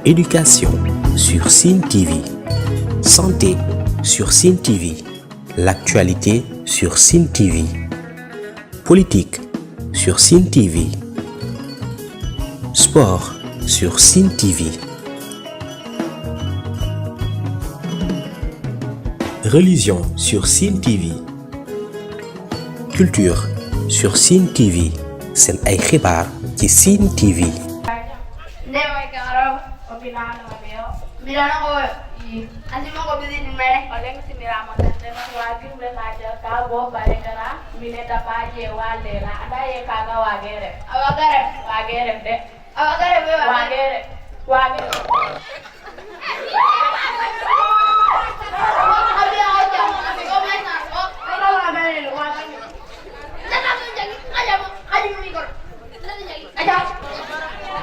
Éducation sur Sine TV. Santé sur Sine TV. L'actualité sur Sine TV. Politique sur Sine TV. Sport sur Sine TV. Religion sur Sine TV. Culture sur Sine TV. Sen ay xibaar ci Sine TV. Milano ko asimo ko bidin mere oleng si miramo tante ma wagi mle na ka bo bare kara mine da paje wale la ada ye kaga wagere de wagere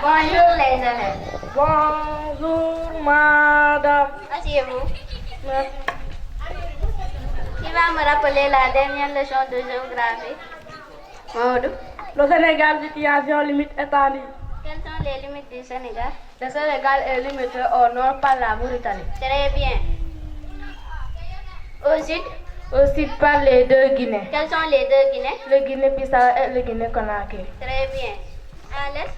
Bonjour les élèves. Bonjour madame. Asseyez-vous. Qui va me rappeler la dernière leçon de géographie? Mamadou. Le Sénégal situation limite étendue. Quelles sont les limites du Sénégal? Le Sénégal est limité au nord par la Mauritanie. Très bien. Au sud? Au sud par les deux Guinées. Quelles sont les deux Guinées? Le Guinée-Bissau et le Guinée-Conakry. Très bien. À l'est?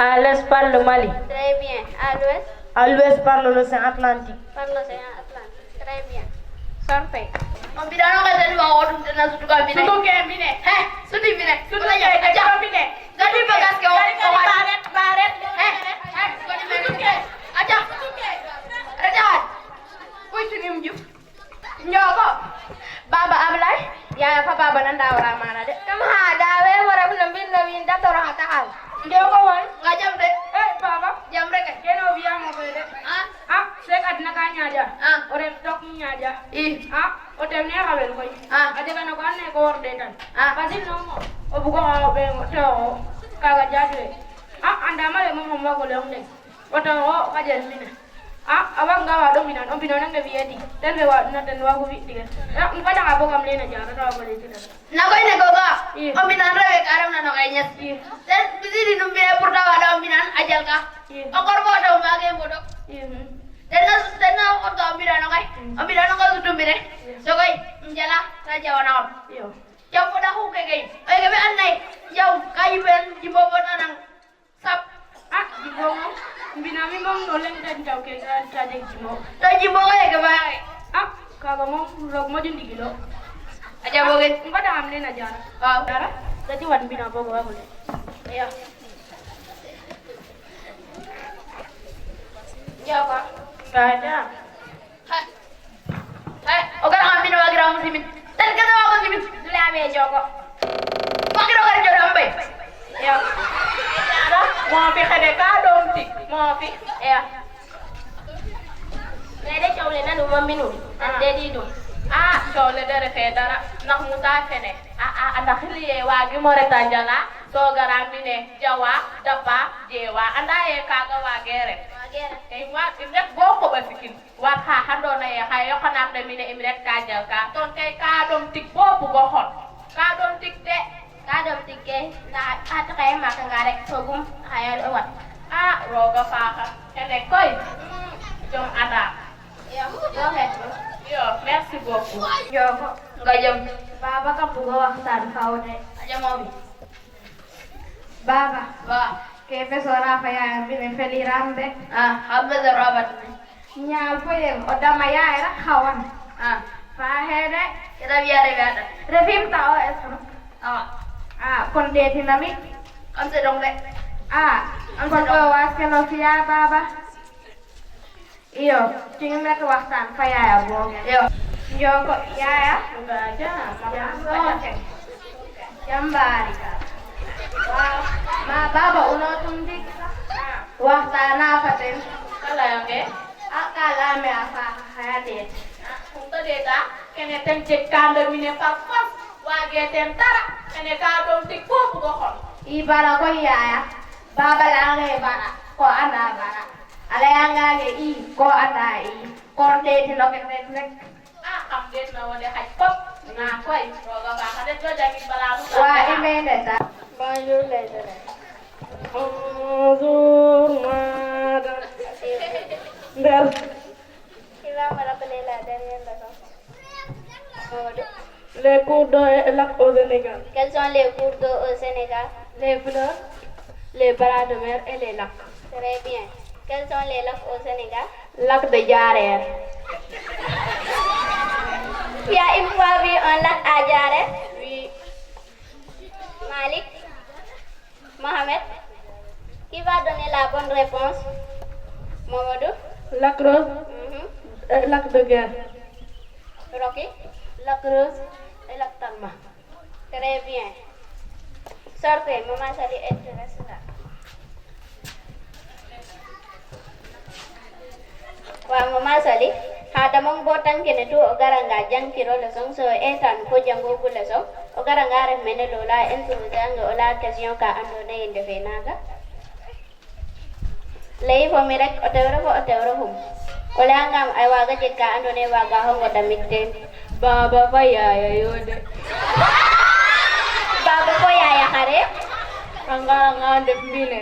À l'est par le Mali. Très bien. À l'ouest? À l'ouest par l'océan Atlantique. Par l'océan Atlantique. Très bien. Sortez. on bidano ka den wa wodum tena sutu ka bine sutu ke bine he sutu bine sutu la ya aja bine gadi bagas ke o baret gadi sutu ke aja aja koy tunim ju ñoko baba ablay ya fa baba nan dawra mana de kam ha dawe wara na bin na win da toro ha taxaw ñoko won nga jam de baba jam rek keno biya mo ko de sek adna ka ñaaja ore tok ñaaja o tem ne xawel koy a jega no ko ande ko wor de tan basin no mo o bugo ko be to kaga jaade anda male mo mo ko leong de o to o ka jel mina awanga wa do minan o binan nga wiedi ten be wa na ten wa ko wi diga ko da ka bo kam le na jara to ko le tida na koy ne ko ga o binan rewe karam na no kay nyas ten bidi dum be pour da wa do minan ajal ka o korbo do ma ge mo do Tena ko to ambirano ko tumbire so kay njala ta jawana ko yo jaw ko da ko kay ay gabe annay jaw kay ben di bobo nanang sap di bobo mbina mi mom no len den jaw ke ga ta de jimo to jimo ko ga ba kaga mom rog mo dindi gilo aja boge ko da amne na jara dara dadi wan bina bogo wa ko ya jawa Kada. Hai, ogar ambil wagi ramu simin. Dan kata aku simin, dulu ambil joko. Wagi ogar jodoh ambil. Ya. Ada, mau pi kade kadom ti, mau pi. Ya. Lede chawle na dum mambinu. Dedi dum. Chole dere fedara, nak muta fene. Anak liye wagi more tanjala, so garamine jawa, dapa, jewa. Anda ye kaga wagere. Kay wa imrek boko ba fikin wa ha hando na ya hayo kanam de mine imrek kajal ka ton kay ka dom tik bobu go hon ka dom tik de Ka dom tikke na at kay maka ngarek sogum hayal wat. Roga fa ene koy jom ada yo merci beaucoup yo nga jom Baba ka bugo waxtaan fawne. aja mo bi Baba, wa kefe sora fa ya bine feli rambe. habbe de rabat Nyal fo yen o dama ya era khawan. Fa hede kita biare biada refim ta o esam. Kon de dinami. kan se dong de An kon ko was ke no fiya baba. Iyo, tingin na waxtaan fa ya bo. yo Joko ya. aja Jambari. Ma baba uno tundik. Waxtaan na fa ten. kala yange Akala me afa hayade. Kunta deta kene ten cek kande mine par fas wage ten tara kene ka dom tik bobu go xol Ibara ko yaya. Baba la nge bara ko anda bara. Ala yang nge I ko anda I. Ko de tino ke rek. xam den na wone xaj pop na koy roga ba xade do jangi bala mu Wa imene ta. Bonjour les élèves. Bonjour madame. Ndel. Qui va me rappeler la dernière leçon? Les cours d'eau et lacs au Sénégal. Quels sont les cours d'eau au Sénégal? Les fleurs, les bras de mer et les lacs. Très bien. Quels sont les lacs au Sénégal? Lac de Diarère. Tu as une fois vu un lac à Diarère? Oui. Malik? Mohamed? Qui va donner la bonne réponse? Mamadou? Lac Rose et lac de Guerre. Rocky? Lac Rose et lac Talma. Très bien. Sortez, Maman Sali est reste là. Wa Maman Sali, hada mong botan kene tu ogaranga jankiro leçon so etan ko jango ko leçon ogaranga ref mene lola en to janga ola question ka andone inde fe naga lay fo mi rek o tewro hum wala ngam ay waga jekka andone waga hongo damikte Baba fa yaya yode. baba ko yaya khare Angara def mbine.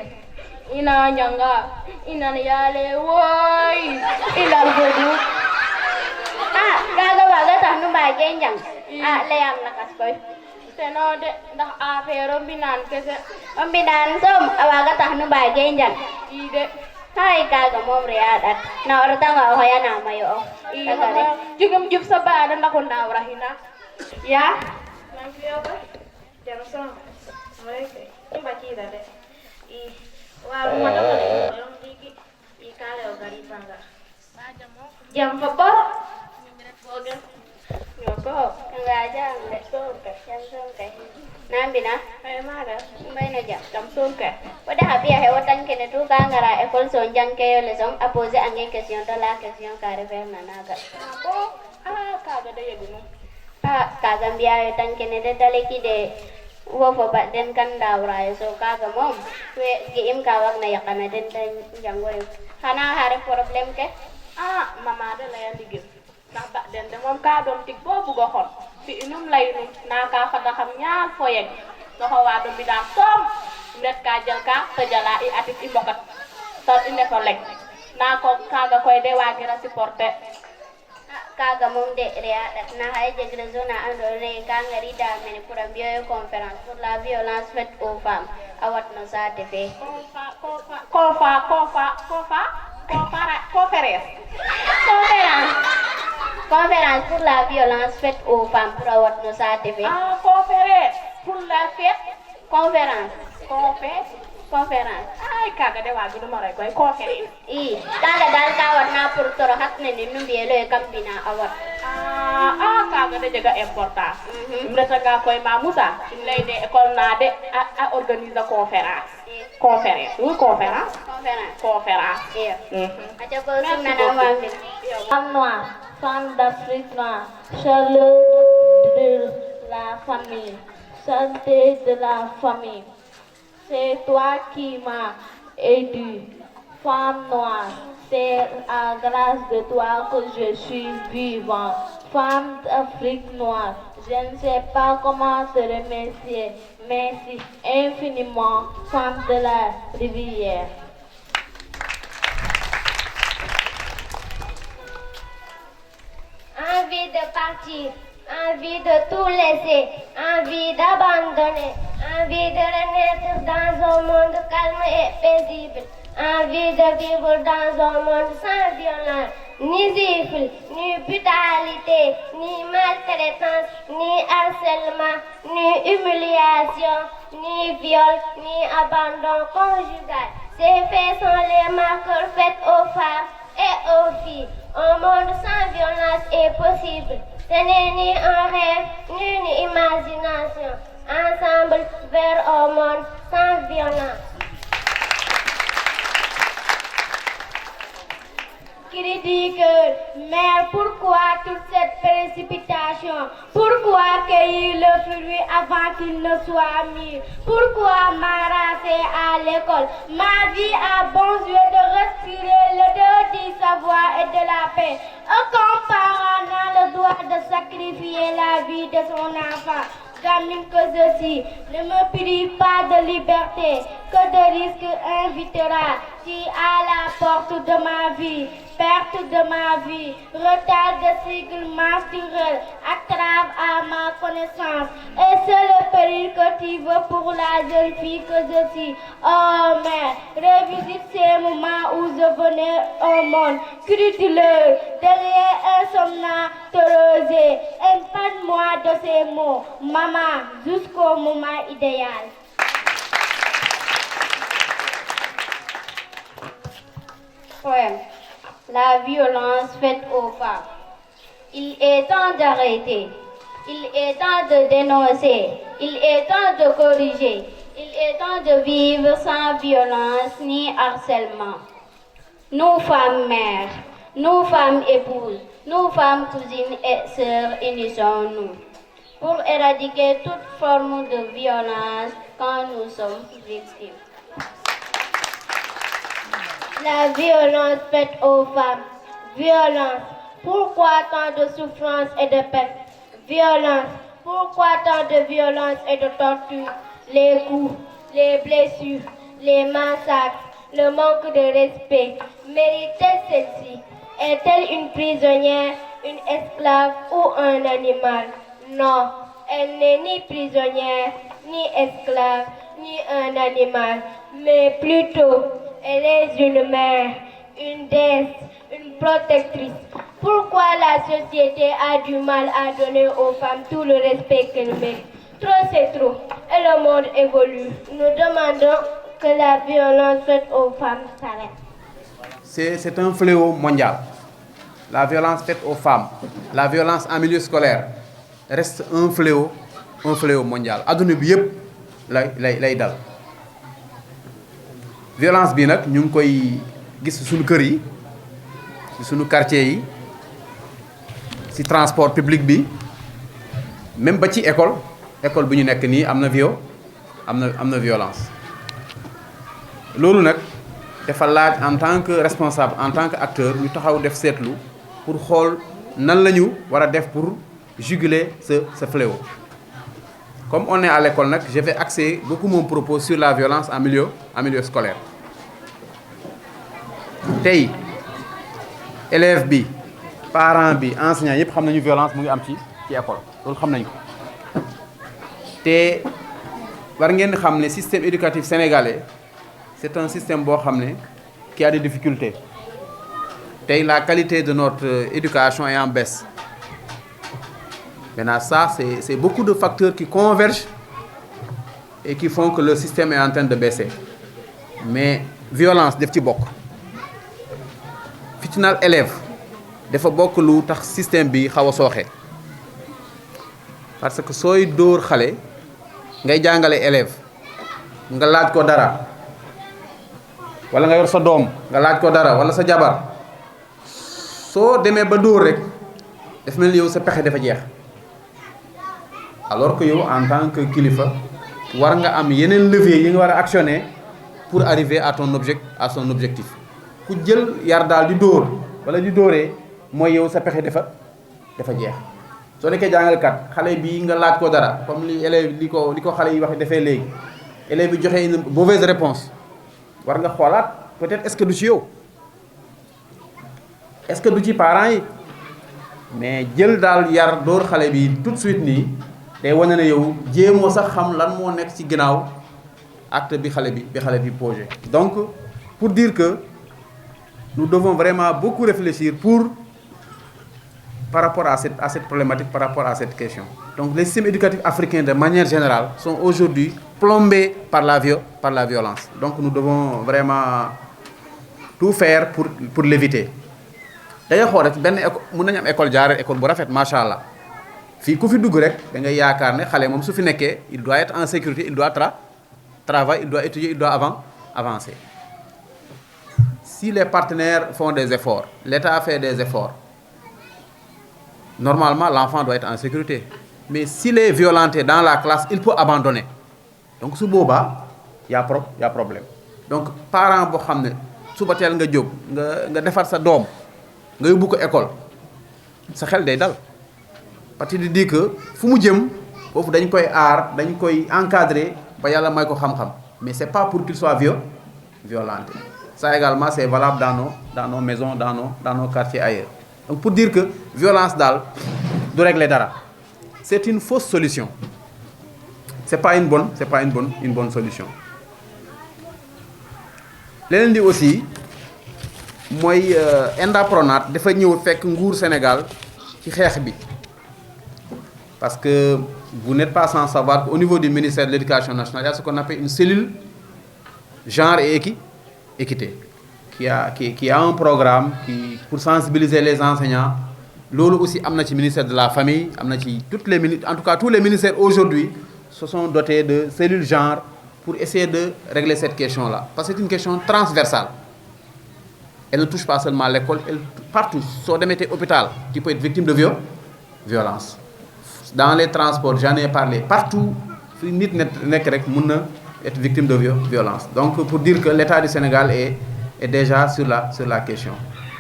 Ina nyanga. Ina yale woy. Ina godu. gaga waga tahnu ba genjang layam nakas koy Teno de ndax affaire mbinan kese. ombidan som awaga tahnu ba genjang Ide. hay kaga mom riadat na orata nga hoya na mayo Iya. Jugum jub sa bada na ko ndawra hina. ya Nangiyo ba? Jangan so. Oke. Coba kita deh. Wah, mau ada nggak? Yang dikit. Kalau gari bangga. jam fopo Oke. Yoko. nga aja nggak jam somke nambi na Ayo mana? mbay na jam Jam sunke. wada habi ya hewotan kene tu ka ngara école son janke yo leçon a poser ange question de la question ka refer na naga Ako. Kaga da yegunu. kaga mbiya yo tan kene de daleki de wofo ba den kan dawra yo so kaga mom we gi im ka wag na yakana den tan jango yo hana hare problem ke Mama da la ligin. Ndax ba den de moom ka doom tig boo bugg a xon fi inum lay nu naa kaa fada xam ñaar fo yegg loxo waa doom bi daan soom net ka jël ka te jala i atit i mbokat tor i nefo lek naa ko kaaga koy de waagira supporter kaga mom de rea dat na hay jeg réseau na ando ne ka ngari da mene pour am yo conférence pour la violence faite aux femmes awat no sa te fe conférence pour la violence faite aux femmes pour awat no sa te fe conférence pour la fête conférence ay kaaga de waagu ma rek koy conférence i kaga dal ka wat na pour toro hat ne ni numbi lo e kambina awat kaaga de jega importance im retanga koy ma Moussa im leyde école na de a organiser conférence conférence iyo acha ko sumna na wambi Femme noire, femme d'Afrique noire, chaleur de la famille, santé de la famille. C'est toi qui m'as aidé, femme noire. C'est à grâce de toi que je suis vivant. Femme d'Afrique noire, je ne sais pas comment te remercier. Merci infiniment, femme de la rivière. envie de partir, envie de tout laisser, envie d'abandonner, envie de renaître dans un monde calme et paisible, envie de vivre dans un monde sans violence, ni gifle, ni brutalité, ni maltraitance, ni harcèlement, ni humiliation, ni viol, ni abandon conjugal. Ces faits sont les marqueurs faits aux femmes et aux filles. Un monde sans violence est possible. Ce n'est ni un rêve, ni une imagination. Ensemble vers un monde sans violence. Cri du cœur, mère, pourquoi toute cette précipitation? Pourquoi cueillir le fruit avant qu'il ne soit mûr? Pourquoi m'arracher à l'école? Ma vie a besoin de respirer l'odeur du savoir et de la paix. Aucun parent n'a le droit de sacrifier la vie de son enfant. Gamine que je suis, ne me prive pas de liberté, que de risque invitera. Sortie à la porte de ma vie, perte de ma vie, retard de cycle menstruel, entrave à ma connaissance. Et c'est le péril que tu veux pour la jeune fille que je suis. Oh mère, revisite ces moments où je venais au monde, cruduleux, derrière un somnambule, épargne-moi de ces mots, maman, jusqu'au moment idéal. Poème. La violence faite aux femmes. Il est temps d'arrêter. Il est temps de dénoncer. Il est temps de corriger. Il est temps de vivre sans violence ni harcèlement. Nous femmes mères, nous femmes épouses, nous femmes cousines et sœurs, unissons-nous pour éradiquer toute forme de violence quand nous sommes victimes. La violence faite aux femmes. Violence. Pourquoi tant de souffrance et de peine? Violence. Pourquoi tant de violence et de torture? Les coups, les blessures, les massacres, le manque de respect. Mérite celle-ci? Est-elle une prisonnière, une esclave ou un animal? Non, elle n'est ni prisonnière, ni esclave, ni un animal, mais plutôt elle est une mère, une déesse, une protectrice. Pourquoi la société a du mal à donner aux femmes tout le respect qu'elles méritent? Trop c'est trop, et le monde évolue. Nous demandons que la violence faite aux femmes s'arrête. C'est un fléau mondial. La violence faite aux femmes, la violence en milieu scolaire reste un fléau mondial. Adduna bi yëpp lay dal. Violence bi nag ñu ngi koy gis suñu kër yi ci suñu quartier yi ci transport public bi même ba ci école bi ñu nekk nii am na violence. loolu nag dafa laaj en tant que responsable en tant que acteur ñu taxaw def seetlu pour xool nan la ñu war a def pour juguler ce fléau. Comme on est à l'école nag, je vais axer beaucoup mon propos sur la violence en milieu scolaire. Tey élève bi parent bi enseignant yëpp xam nañu violence mu ngi am ci école loolu xam nañu ko te war ngeen xam ne système éducatif sénégalais c'est un système boo xam ne qui a des difficultés. Tey la qualité de notre éducation est en baisse. Maintenant ça c'est beaucoup de facteurs qui convergent et qui font que le système est en train de baisser. Mais violence def ci bokk. Fitnaal élève dafa bokk lu tax système bi xaw a sooxe. Parce que sooy dóor xale ngay jàngale élève nga laaj ko dara wala nga yor sa doom nga laaj ko dara wala sa jabar soo demee ba dóor rek daf mel ni yow sa pexe dafa jeex. Alors que yow en tant que kilifa war nga am yeneen levier yi nga war a actionner pour arriver à son objectif ku jël yar daal di dóor wala di dóoree mooy yow sa pexe dafa jeex. soo nekkee jàngalekat xale bi nga laaj ko dara comme li élève li ko xale yi wax defee léegi élève bi joxe une mauvaise réponse war nga xoolaat peut-être est-ce que du ci yow est-ce que du ci parents yi mais jël daal yar dóor xale bi tout de suite nii day wane ne yow jéemoo sax xam lan moo nekk ci ginnaaw acte bi xale bi posé. Donc pour dire que nous devons vraiment beaucoup réfléchir par rapport à cette problématique, par rapport à cette question. Donc les systèmes éducatifs africains de manière générale sont aujourd'hui plombés par la violence. Donc nous devons vraiment tout faire pour l'éviter. D'ailleurs xool rek benn école mën nañu am école jaaree école bu rafet macha allah fii ku fi dugg rek da ngay yaakaar ne xale moom su fi nekkee il doit être en sécurité, il doit travailler, il doit étudier, il doit avancer. Si les partenaires font des efforts, l'État fait des efforts, normalement l'enfant doit être en sécurité. Mais s'il est violenté dans la classe, il peut abandonner. Donc su boobaa y a problème. Donc parent boo xam ne suba teel nga jóg nga defar sa doom nga yóbbu ko école sa xel day dal parce que di que fu mu jëm foofu dañ koy aar dañ koy encadrer ba yàlla may ko xam-xam mais c'est pas pour qu'il soit violenté. Ça également, c'est valable dans nos maisons, dans nos quartiers ailleurs. Donc pour dire que violence daal du régler dara. C'est une fausse solution. C'est pas une bonne solution. Leneen di aussi mooy Enda Pronat dafa ñëw fekk nguur Sénégal ci xeex bi. Parce que vous n'êtes pas sans savoir qu'au niveau du ministère de l'Éducation nationale, il y a ce qu'on appelle une cellule genre et équité qui a un programme pour sensibiliser les enseignants. Loolu aussi am na ci ministère de la famille, am na ci en tout cas tous les ministères aujourd'hui se sont dotés de cellules genre pour essayer de régler cette question-là. Parce que c'est une question transversale. Elle ne touche pas seulement l'école, partout. Soo demee tey hôpital, tu peux être victime de violence. Dans les transports, j'en ai parlé. Partout, fi nit nekk rek mën na être victime de violence. Donc pour dire que l'État du Sénégal est déjà sur la question.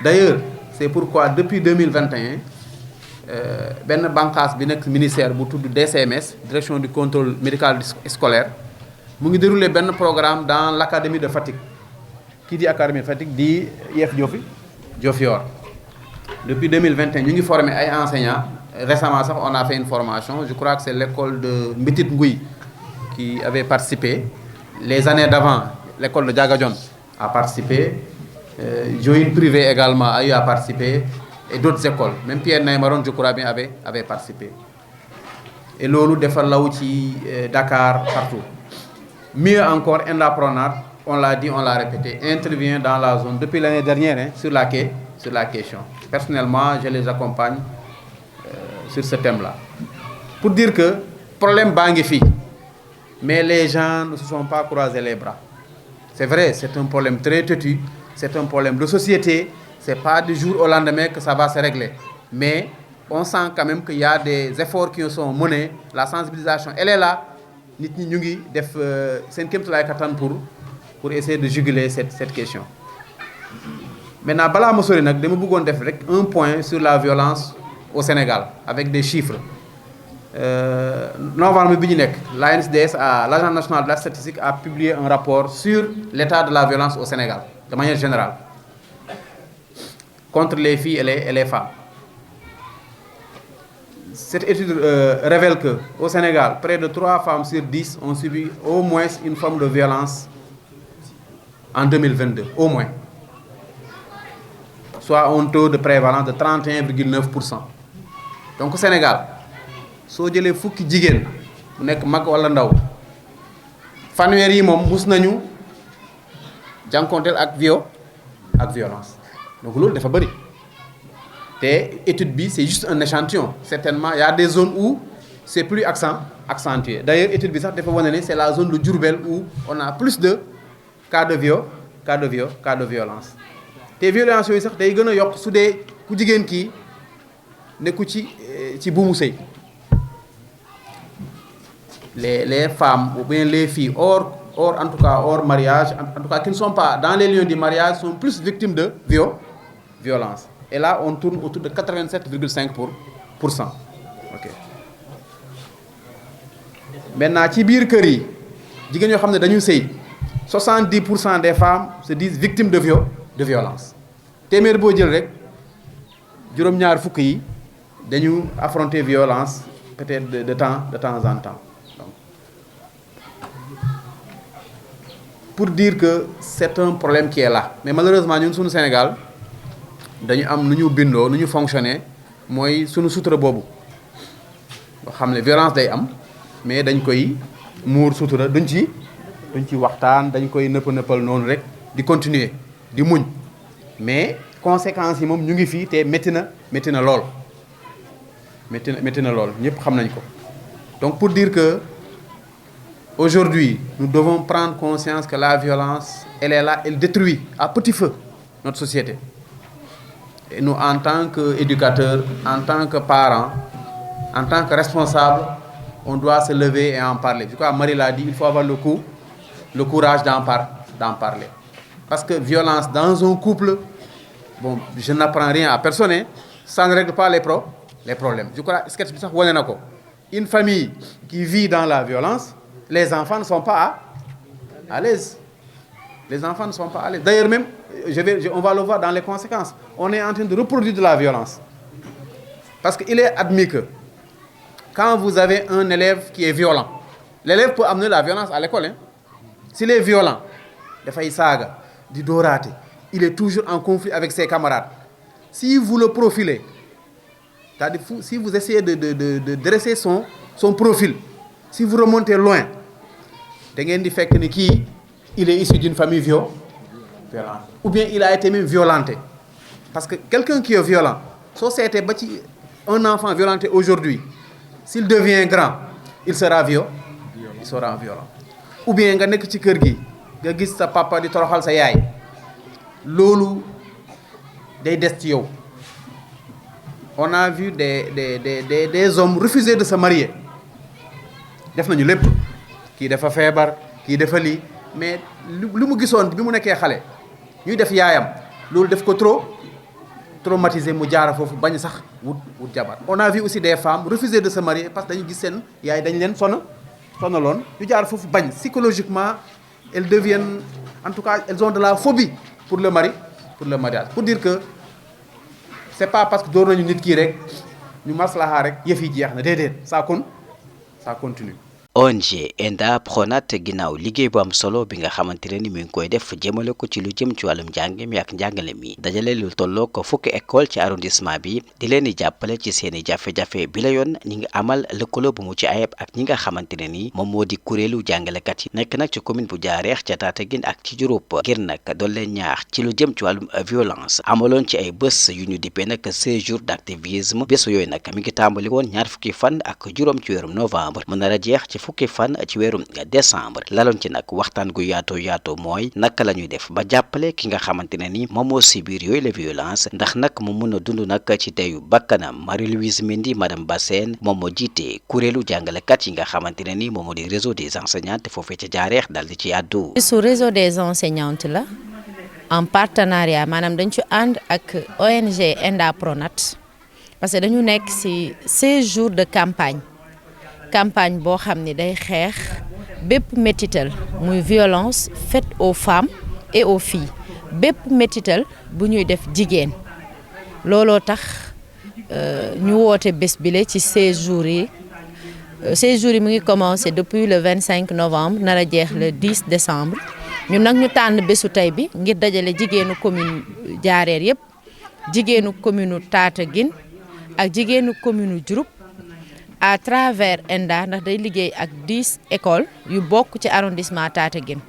D'ailleurs, c'est pourquoi depuis 2021 benn bànqaas bi nekk ministère bu tudd DCMS, Direction du contrôle médical scolaire, mu ngi dérouler benn programme dans l'académie de Fatick. Qui dit académie de Fatick dit IEF Diofior. Depuis 2021 ñu ngi former ay enseignants. Récemment sax on a fait une formation, je crois que c'est l'école de Mbitit Ngouy qui avait participé. Les années d'avant, l'école de Diagadione a participé. Joïne Privé également a eu à participer. Et d'autres écoles. Même Pierre Neymaron, je crois bien, avait participé. Et loolu dafa law ci Dakar, partout. Mieux encore, Enda Pronat, on l'a dit, on l'a répété, intervient dans la zone depuis l'année dernière sur la question. Personnellement, je les accompagne sur ce thème-là. Pour dire que problème baa ngi fii, mais les gens ne se sont pas croisés les bras. C'est vrai, c'est un problème très têtu, c'est un problème de société, c'est pas du jour au lendemain que ça va se régler. Mais on sent quand même qu'il y a des efforts qui sont menés, la sensibilisation, elle est là. Nit ñi ñu ngi def seen kéemtalaay kattan pour essayer de juguler cette question. Maintenant balaa ma sori nag dama bëggoon def rek un point sur la violence au Sénégal avec des chiffres. Novembre bi ñu nekk, l'ANSDS, l'Agence nationale de la statistique, a publié un rapport sur l'état de la violence au Sénégal, de manière générale, contre les filles et les femmes. Cette étude révèle que au Sénégal, près de 3 femmes sur 10 ont subi au moins une forme de violence en 2022, au moins. Soit un taux de prévalence de 31,9%. Donc au Sénégal, soo jëlee fukki jigéen mu nekk mag wala ndaw, fanweer yi moom mus nañu jànkonteel ak violence. Donc loolu dafa bëri. Te étude bi c'est juste un échantillon. Certainement il y a des zones où c'est plus accentué. D'ailleurs étude bi sax dafa wane ne c'est la zone de Diourbel où on a plus de cas de violence. Te violence yooyu sax day gën a yokk su dee ku jigéen kii nekku ci buumu sëy. Les femmes ou bien les filles en tout cas hors mariage, en tout cas qui ne sont pas dans les lieux du mariage, sont plus victimes de violence. Et là on tourne autour de 87,5%. Ok. Maintenant ci biir kër yi jigéen ñoo xam ne dañu sëy, 70% des femmes se disent victimes de violence. Téeméer boo jël rek juróom-ñaar fukk yi dañu affronter violence peut-être de temps en temps. Donc, pour dire que c'est un problème qui est là. Mais malheureusement ñun suñu Sénégal dañu am nu ñu bindoo nu ñu fonctionner mooy suñu sutura boobu nga xam ne violence day am mais dañ koy muur sutura duñ ci waxtaan, dañ koy nëppal noonu rek di continuer di muñ. Mais conséquences yi moom ñu ngi fii te métti na lool ñëpp xam nañ ko. Donc pour dire que aujourd'hui nous devons prendre conscience que la violence elle est là, elle détruit à petit feu notre société. Et nous en tant qu'éducateurs, en tant que parents, en tant que responsables, on doit se lever et en parler. Je crois que Marie l'a dit, il faut avoir le courage d'en parler. Parce que violence dans un couple, bon, je n'apprends rien à personne, hein, ça ne règle pas les problèmes. Je crois que une famille qui vit dans la violence, les enfants ne sont pas à l'aise. Les enfants ne sont pas à l'aise. D'ailleurs même, on va le voir dans les conséquences. On est en train de reproduire de la violence. Parce qu'il est admis que quand vous avez un élève qui est violent, l'élève peut amener la violence à l'école. Hein. S'il est violent, il est toujours en conflit avec ses camarades. Si vous le profilez, c'est-à-dire si vous essayez de dresser son profil, si vous remontez loin, il est issu d'une famille violente. Ou bien il a été même violenté. Parce que quelqu'un qui est violent, si c'était un enfant violenté aujourd'hui, s'il devient grand, il sera violent. Ou bien nga nek ci kër gi nga gis sa papa di toroxal sa yaay lolu day des ci yow. On a vu des hommes refuser de se marier. Def nañu lépp kii dafa feebar kii dafa lii mais lu mu gisoon bi mu nekkee xale ñuy def yaayam loolu def ko traumatisé mu jaara foofu bañ sax wut jabar. On a vu aussi des femmes refuser de se marier parce que dañu gis seen yaay dañ leen sonaloon ñu jaar foofu bañ. Psychologiquement elles deviennent, en tout cas elles ont de la phobie pour le mariage. Pour dire que c'est pas parce que door nañu nit kii rek ñu maslaha rek yëf yi jeex na déedéet ça continue. ONG ENDA PRONAT ginnaaw liggéey bu am solo bi nga xamante ne ni mi ngi koy def jëmale ko ci lu jëm ci wàllum njàng mi ak njàngale mi dajale lu tolloo ko fukki école ci arrondissement bi di leen di jàppale ci seeni jafe-jafe bi la yoon ñi ngi amal lëkkaloo bu mu ci ayeb ak ñi nga xamante ne ni moom moo di kuréelu jàngalekat yi nekk nag ci commune bu Jaareex ca Tataguine ak ci Diouroup ngir nag doon leen ñaax ci lu jëm ci wàllum violence amaloon ci ay bés yu ñu dippee nag 16 jours d'activisme bés yooyu nag mi ngi tàmbali woon ñaar fukki fan ak juróom ci weerum novembre mën na la jeex ci fukki fan ci weerum décembre laloon ci nag waxtaan gu yaatoo mooy naka la ñuy def ba jàppale ki nga xamante ne ni moom moo subir yooyu la violence ndax nag mu mun a dund nag ci teyu bakkanam Marie-Louise Mendy madame Bassène moom moo jiite kuréelu jàngalekat yi nga xamante ne ni moom moo di réseau des enseignantes foofee ca Jaareex dal di ci àddu. su réseau des enseignantes la en partenariat maanaam dañ ci ànd ak ONG ENDA PRONAT parce que dañu nekk ci 16 jours de campagne boo xam ni day xeex bépp métital muy violence faite aux femmes et aux filles bépp métital bu ñuy def jigéen looloo tax ñu woote bés bile ci 16 jours yi 16 jours yi mu ngi commencé depuis le 25 novembre nar a jeex le 10 décembre ñun nag ñu tànn bésu tey bi ngir dajale jigéenu commune Jaareer yëpp jigéenu commune Tataguine ak jigéenu commune Diouroup à travers ENDA ndax day liggéey ak 10 écoles yu bokk ci arrondissement Tataguine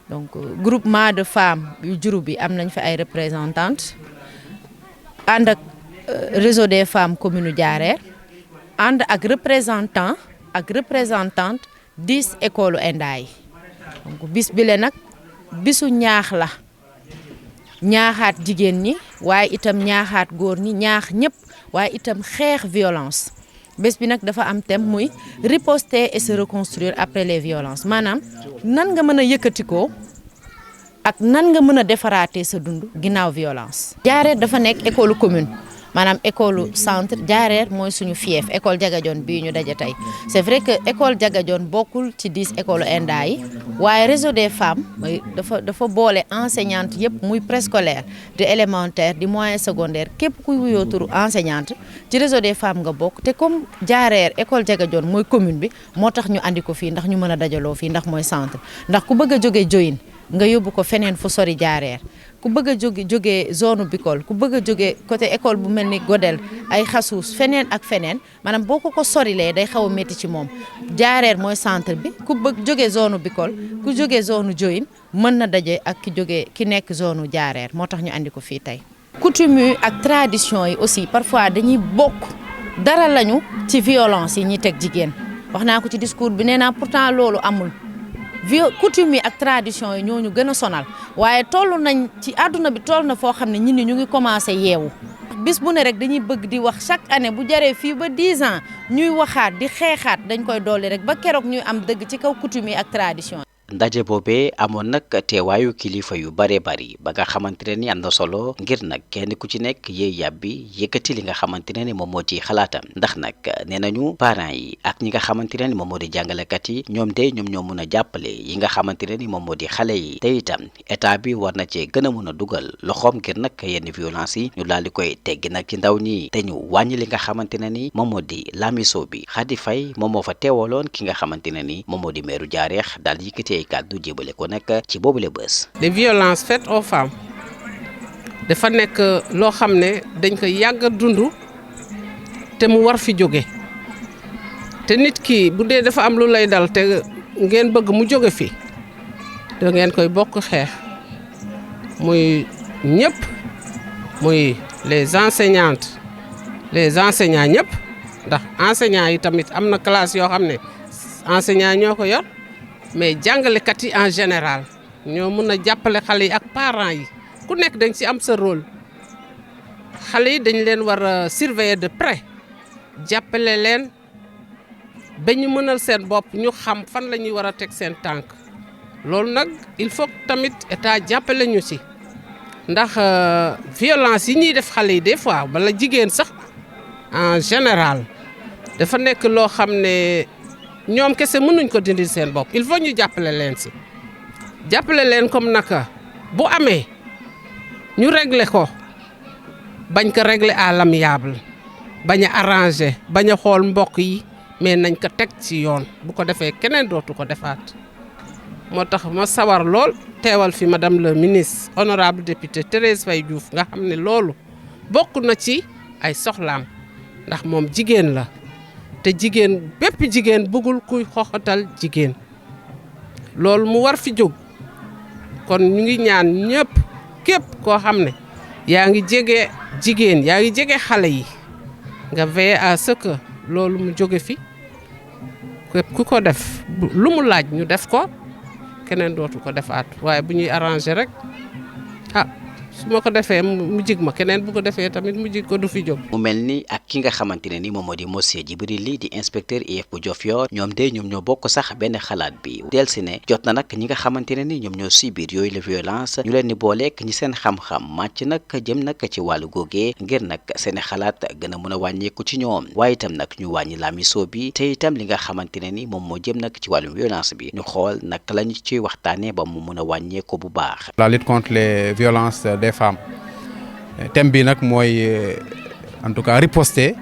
donc groupement de femmes yu Diouroup bi am nañ fi ay représentantes ànd ak réseau des femmes commune Jaareer ànd ak représentante 10 écoles ENDA yi donc bis bi le nag bisu ñaax la ñaaxaat jigéen ñi waaye itam ñaaxaat góor ñi ñaax ñëpp waaye itam xeex violence bés bi nag dafa am thème muy riposter et se reconstruire après les violences maanaam nan nga mën a yëkkatikoo ak nan nga mën a defaraatee sa dund ginnaaw violence. Jaareer dafa nekk école commune maanaam école centre Jaareer mooy suñu fief école Jagajon bii ñu daje tey c'est vrai que école Jagajon bokkul ci 10 écoles ENDA yi waaye réseau des femmes dafa boole enseignante yëpp muy préscolaire de élémentaire di moyen secondaire képp kuy wuyoo turu enseignante ci réseau des femmes nga bokk te comme Jaareer école Jagajon mooy commune bi moo tax ñu andi ko fii ndax ñu mën a dajaloo fii ndax mooy centre ndax ku bëgg a jógee Diohine nga yóbbu ko feneen fu sori Jaareer ku bëgg a jógee zone Bikol ku bëgg a jógee côté école bu mel ni Godel ay Xasuus feneen ak feneen maanaam boo ko sorilee day xaw a métti ci moom Jaareer mooy centre bi ku bëgg jógee zone Bikol ku jógee zone Diohine mën na daje ak ki nekk zone Jaareer moo tax ñu andi ko fii tey. coutume yi ak tradition yi aussi parfois dañuy bokk dara lañu ci violence yi ñuy teg jigéen wax naa ko ci discours bi nee naa pourtant loolu amul. coutume yi ak tradition yi ñooñu gën a sonal waaye toll nañ ci àdduna bi toll na foo xam ne ñun ñu ngi commencé yeewu bis bu ne rek dañuy bëgg di wax chaque année bu jaree fii ba 10 ans ñuy waxaat di xeexaat dañ koy dolli rek ba keroog ñuy am dëgg ci kaw coutume yi ak tradition yi ndaje boobee amoon nag teewaayu kilifa yu bare bari ba nga xamante ne ni am na solo ngir nag kenn ku ci nekk yéey yàbbi yëkkati li nga xamante ne ni moom moo di xalaatam ndax nag nee nañu parents yi ak ñi nga xamante ne ni moom moo di jàngalekat yi ñoom ñoo mun a jàppale yi nga xamante ne ni moom moo di xale yi te itam état bi war na cee gën a mun a dugal loxoom ngir nag yenn violence yi ñu daal di koy teggi nag ci ndaw ñi te ñu wàññi li nga xamante ne ni moom moo di lamiso bi Khady Faye moom moo fa teewaloon ki nga xamante ne ni moom moo di meeru Jaareex daal di yëkkati ay kàddu jébale ko nag ci boobule bés. Les violences faites aux femmes dafa nekk loo xam ne dañ ko yàgg a dund te mu war fi jóge te nit ki bu dee dafa am lu lay dal te ngeen bëgg mu jóge fi da ngeen koy bokk xeex muy ñëpp muy les enseignantes les enseignants ñëpp ndax enseignants yi tamit am na classe yoo xam ne enseignants ñoo ko yor mais jàngalekat yi en général ñoo mun a jàppale xale yi ak parents yi ku nekk dañ ci am sa rôle xale yi dañ leen war a surveiller de près jàppale leen ba ñu mënal seen bopp ñu xam fan la ñuy war a teg seen tànk loolu nag il faut tamit état jàppale ñu ci ndax violence yi ñuy def xale yi des fois wala jigéen sax en général dafa nekk loo xam ne ñoom kese mënuñ ko dindil seen bopp il faut ñu jàppale leen ci jàppale leen comme naka bu amee ñu régler ko bañ ko régler à l'amiable bañ a arranger bañ a xool mbokk yi mais nañ ko teg ci yoon bu ko defee keneen dootu ko defaat moo tax ma sawar lool teewal fi madame le ministre honorable député Thérèse Faye Diouf nga xam ne loolu bokk na ci ay soxlaam ndax moom jigéen la te jigéen bépp jigéen bëggul kuy xoxatal jigéen loolu mu war fi jóg kon ñu ngi ñaan ñëpp képp koo xam ne yaa ngi jege jigéen yaa ngi jege xale yi nga veiller à ce que loolu mu jóge fi képp ku ko def lu mu laaj ñu def ko keneen dootu ko defaat waaye bu ñuy arranger rek su ma ko defee mu jig ma keneen bu ko defee tamit mu jig ko du fi jóg. mu mel ni ak ki nga xamante ne ni moom moo di monsieur Djibril di inspecteur IEF bu Diofior ñoom ñoo bokk sax benn xalaat bi del si ne jot na nag ñi nga xamante ne ni ñoom ñoo subir yooyu la violence ñu leen di booleek ñi seen xam-xam màcc nag jëm nag ci wàllu googee ngir nag seen xalaat gën a mën a wàññeeku ci ñoom waaye itam nag ñu wàññi lamiso bi te itam li nga xamante ne ni moom moo jëm nag ci wàllum violence bi ñu xool nag lañu ci waxtaanee ba mu mën a wàññeeku bu baax. La lutte contre les violences des femmes thème bi nag mooy en tout cas riposter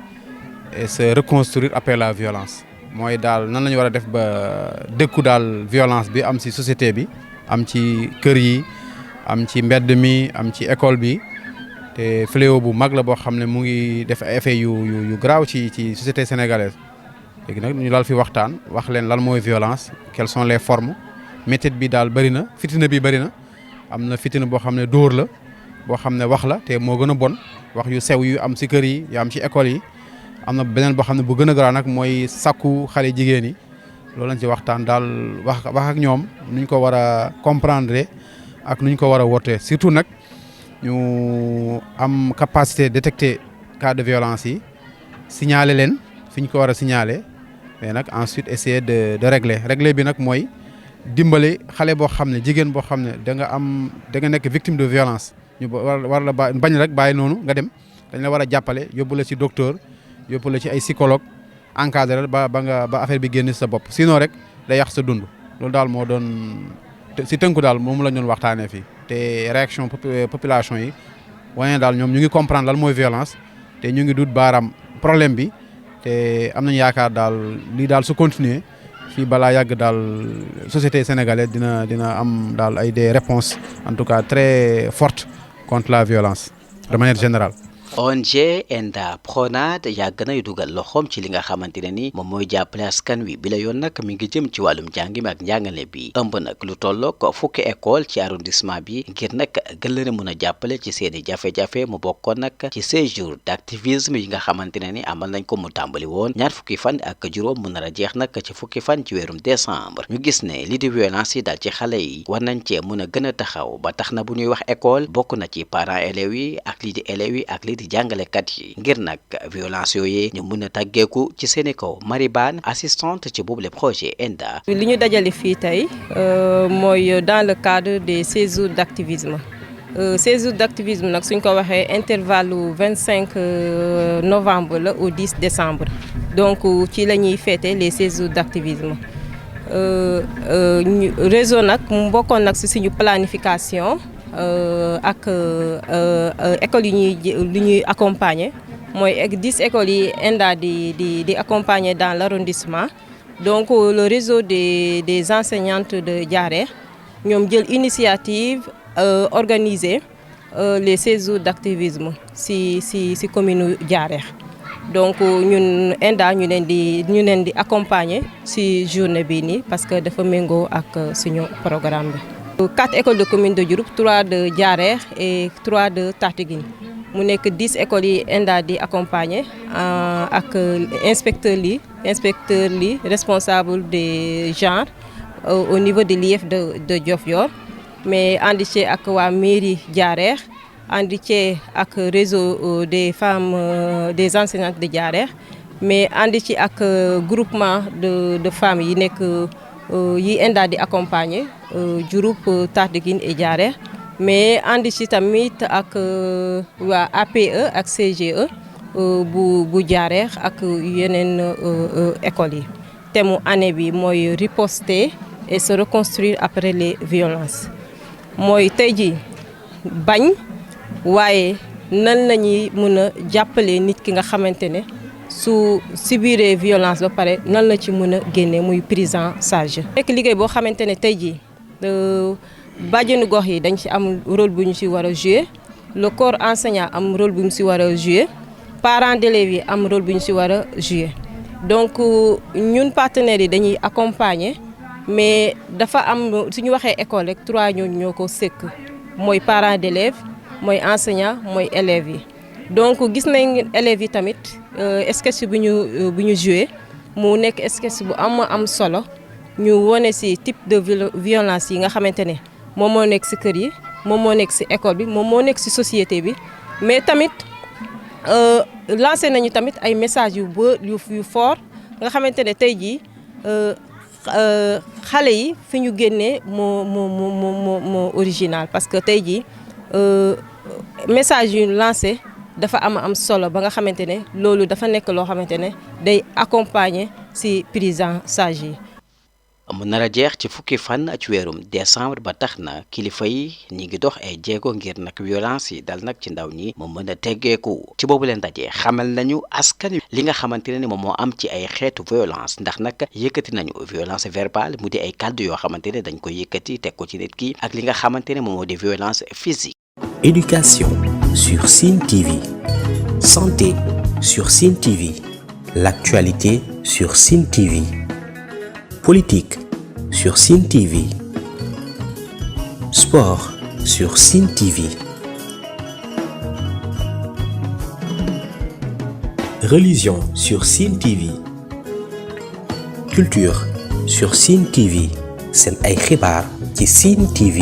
et se reconstruire après la violence mooy daal nan la ñu war a def ba dëkku daal violence bi am ci société bi am ci kër yi am ci mbedd mi am ci école bi te fléau bu mag la boo xam ne mu ngi def ay effet yu graaw ci société sénégalaise léegi nag ñu daal fi waxtaan wax leen lan mooy violence quelles sont les formes méthode bi daal bëri na fitina bi bëri na am na fitina boo xam ne dóor la boo xam ne wax la te moo gën a bon wax yu sew yu am ci kër yi yu am ci école yi am na beneen boo xam ne bu gën a garaaw nag mooy sakku xale jigéen yi loolu lañ ci waxtaan daal wax ak ñoom nuñ ko war a comprendre ak nuñ ko war a wootee surtout nag ñu am capacité détecter cas de violence yi signaler leen fi ñu ko war a signaler mais nag ensuite essayer de régler bi nag mooy dimbali xale boo xam ne jigéen boo xam ne da nga nekk victime de violence ñu war la bañ rek bàyyi noonu nga dem dañ la war a jàppale yóbbu la ci docteur yóbbu la ci ay psychologue encadré ba affaire bi génn sa bopp sinon rek day yàq sa dund loolu daal moo doon si tënku daal moom la ñu doon waxtaanee fii te réaction population yi wane daal ñoom ñu ngi comprendre lan mooy violence te ñu ngi dut baaraam problème bi te am nañu yaakaar daal lii daal su continuer fii balaa yàgg daal société sénégalaise dina am daal ay des réponses en tout cas très fortes contre la violence de manière générale. ONG ENDA PRONAD yàgg nay dugal loxoom ci li nga xamante ne ni moom mooy jàppale askan wi bi la yoon nag mi ngi jëm ci wàllum njàng mi ak njàngale bi ëmb nag lu tollook fukki école ci arrondissement bi ngir nag gën leen a mën a jàppale ci seeni jafe-jafe mu bokkoon nag ci 16 jours d'activisme yi nga xamante ne ni amal nañ ko mu tàmbali woon ñaar fukki fan ak juróom mu nar a jeex nag ci fukki fan ci weerum décembre ñu gis ne li di violence yi daal ci xale yi war nañ cee mën a gën a taxaw ba tax na bu ñuy wax école bokk na ci parents élèves yi ak lii di élèves yi ak lii di di jàngalekat yi ngir nag violence yooyee ñu mën a tàggeeku ci seeni kaw. Marie Bane assistante ci boobu le projet ENDA. li ñu dajale fii tey mooy dans le cadre des 16 jours d'activisme 16 jours d'activisme nag suñ ko waxee intervalle 25 novembre la au 10 décembre donc ci la ñuy fêter les 16 jours d'activisme réseau nag mu bokkoon nag ci suñu planification ak écoles yi ñuy accompagner mooy 10 écoles yi ENDA di accompagner dans l'arrondissement. Donc le réseau des enseignantes de Diarère ñoom jël initiative organiser les 16 jours d'activisme ci commune Diarère. Donc ñun ENDA ñu leen di accompagner ci journée bii nii parce que dafa méngoo ak suñu programme bi. 4 écoles de commune de Diouroup, 3 de Diarère et 3 de Tataguine. Mu nekk 10 écoles yi ENDA di accompagner ak inspecteur li responsable des genres au niveau de l'IEF de Diofior mais ànd ci ak waa mairie Diarère ànd ci ak réseau des femmes des enseignantes de Diarère mais ànd ci ak groupement de femmes yi nekk yi ENDA di accompagner Diouroup, Tataguine et Diarère mais ànd ci tamit ak waa APE ak CGE bu Diarère ak yeneen écoles yi. thème mu année bi mooy riposter et se reconstruire après les violences mooy tey ji bañ waaye nan la ñuy mën a jàppale nit ki nga xamante ne su subiree violence ba pare nan la ci mën a génne muy prise en charge. nekk liggéey boo xamante ne tey ji bàjjenu gox yi dañ ci am rôle bu ñu ci war a jouer le corps enseignant am rôle bu ñu ci war a jouer parents d'élèves yi am rôle bu ñu ci war a jouer donc ñun partenaires yi dañuy accompagner mais dafa am suñu waxee école rek 3 ñoo ko sëkk mooy parents d'élèves mooy enseignant mooy élèves yi donc gis nañ élèves yi tamit sketch bu ñu jouer mu nekk sketch bu am solo ñu wone ci type de violence yi nga xamante ne moom moo nekk ci kër yi moom moo nekk ci école bi moom moo nekk ci société bi mais tamit lancé nañu tamit ay messages yu fort nga xamante ne tey jii xale yi fi ñu génnee moo original parce que tey jii message yu lancé dafa am solo ba nga xamante ne loolu dafa nekk loo xamante ne day accompagner ci prise en charge yi. mu nar a jeex ci fukki fan ci weerum décembre ba tax na kilifa yi ñi ngi dox ay jéego ngir nag violence yi dal nag ci ndaw ñi mu mën a teggeeku ci boobu leen dajee xamal nañu askan li nga xamante ne moom moo am ci ay xeetu violence ndax nag yëkkati nañu violence verbale mu di ay kàddu yoo xamante ne dañ koy yëkkati teg ko ci nit ki ak li nga xamante ne moom moo di violence physique. Éducation sur Sine TV, santé sur Sine TV, l'actualité sur Sine TV, politique sur Sine TV, sport sur Sine TV, religion sur Sine TV, culture sur Sine TV. Seen ay xibaar ci Sine TV.